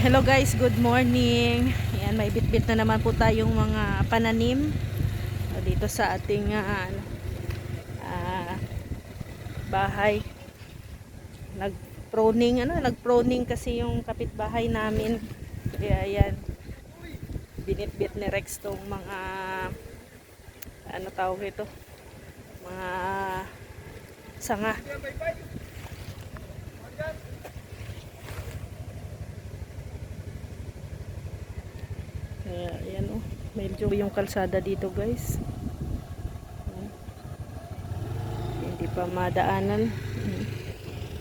Hello guys, good morning. Ayan, may bitbit na naman po tayong mga pananim dito sa ating bahay. Nag-proning kasi yung kapitbahay namin. Kaya ayan, binitbit ni Rex tong mga tawag ito? Mga sanga. Kaya ayan medyo yung kalsada dito guys. Hindi pa madaanan.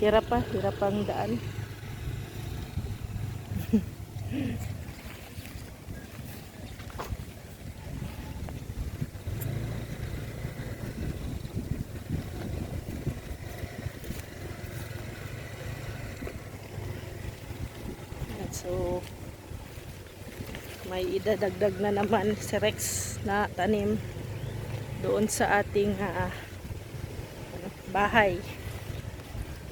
Hirap ang daan. So may idadagdag na naman si Rex na tanim doon sa ating bahay.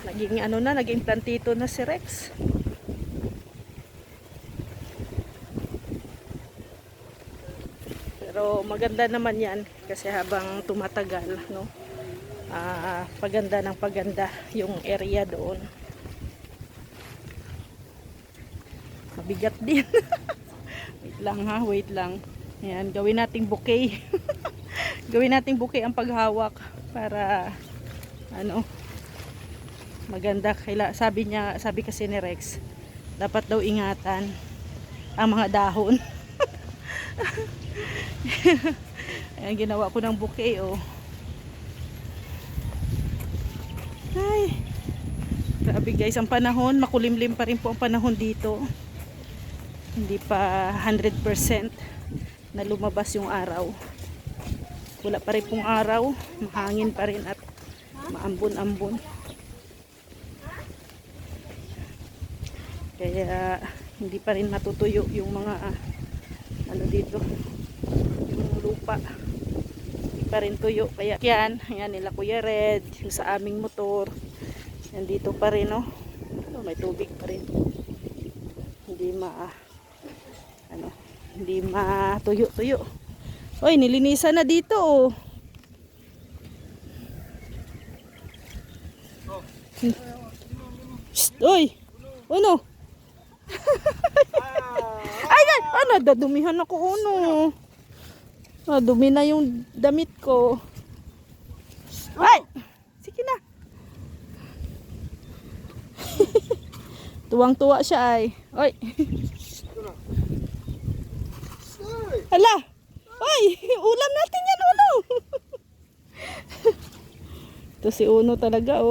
Naging plantito na si Rex. Pero maganda naman yan kasi habang tumatagal, paganda ng paganda yung area doon. Mabigat din. Wait lang. Ayan, gawin nating bouquet. Gawin nating bouquet ang paghawak para maganda. Sabi kasi ni Rex, dapat daw ingatan ang mga dahon. Ayan, ginawa ko ng bouquet Ay, grabe guys, ang panahon, makulimlim pa rin po ang panahon dito. Hindi pa 100% na lumabas yung araw. Wala pa rin pong araw, mahangin pa rin at maambon-ambon. Kaya hindi pa rin matutuyo yung mga dito, yung lupa. Hindi pa rin tuyo. Kaya yan nila Kuya Red, yung sa aming motor. Yan dito pa rin may tubig pa rin. Hindi matuyo-tuyo. Oy, nilinisan na dito Shhh, oy. Ano? Ay, nadadumihan ako dumi na yung damit ko. Ay! Sige na. Tuwang-tuwa siya ay. Oy. Hala! Oy! Ulam natin yan, Uno! Ito si Uno talaga,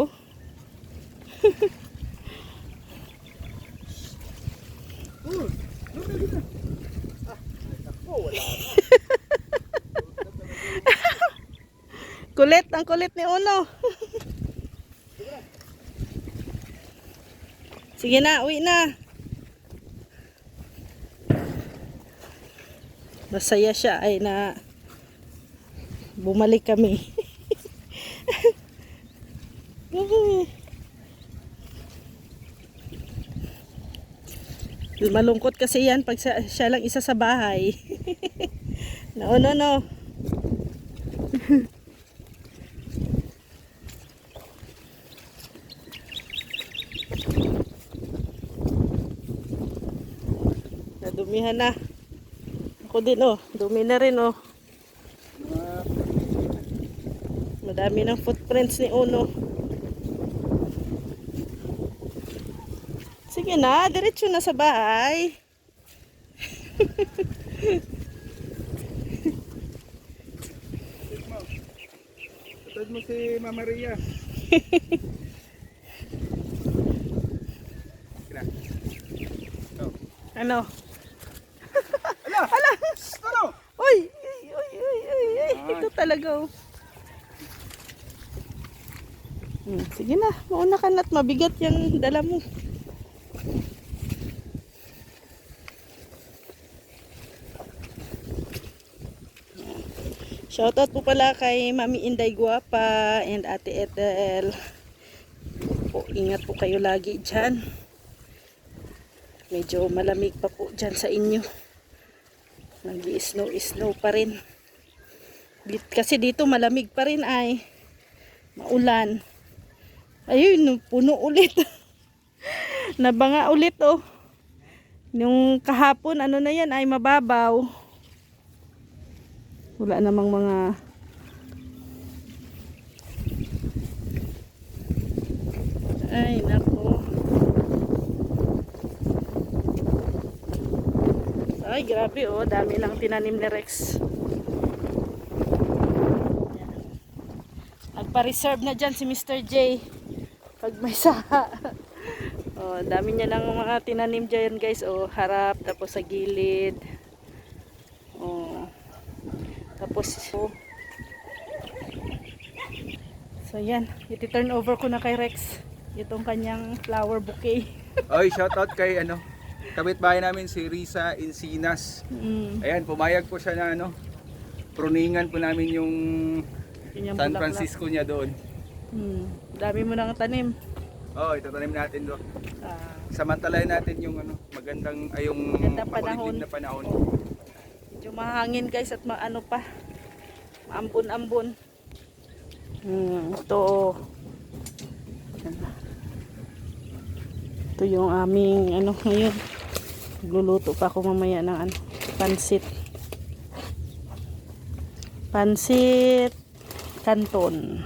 ang kulit ni Uno. Sige na, uwi na. Masaya siya ay na bumalik kami. Malungkot kasi yan pag siya lang isa sa bahay. No. Nadumihan na. Ako din dumi na rin Madami ng footprints ni Uno. Sige na, diretso na sa bahay. Tutod mo si Mama Maria. Ano? Ala! Ano? Uy! Ito talaga sige na, mauna ka na't mabigat yung dala mo. Shoutout po pala kay Mami Inday Guapa and Ate Ethel. Ingat po kayo lagi dyan. Medyo malamig pa po dyan sa inyo. Nag-i-snow pa rin. Kasi dito malamig pa rin ay. Maulan. Ayun, puno ulit. Nabanga ulit oh. Yung kahapon, ano na yan, ay mababaw. Wala namang mga... Ay, nako. Ay, grabe oh. Dami lang tinanim ni Rex. Nagpa-reserve na dyan si Mr. J. Pag may saha. Oh, dami niya lang mga tinanim dyan guys. Oh, harap, tapos sa gilid. Oh. Tapos, oh. So yan, iti-turn over ko na kay Rex itong kanyang flower bouquet. Oy, shoutout kay kapitbahay namin si Risa Encinas. Ayan, pumayag po siya na pruningan po namin yung Yan yung San bulaklak. Francisco niya doon. Dami mo nang tanim. Oh, itatanim natin doon. Ah, Samantalahin natin yung yung Magandang makulimlim na panahon. medyo mahangin guys at maano pa. Maambon-ambon. Ito oh. Ito yung aming ngayon. Magluluto pa ako mamaya ng pansit. Pansit canton.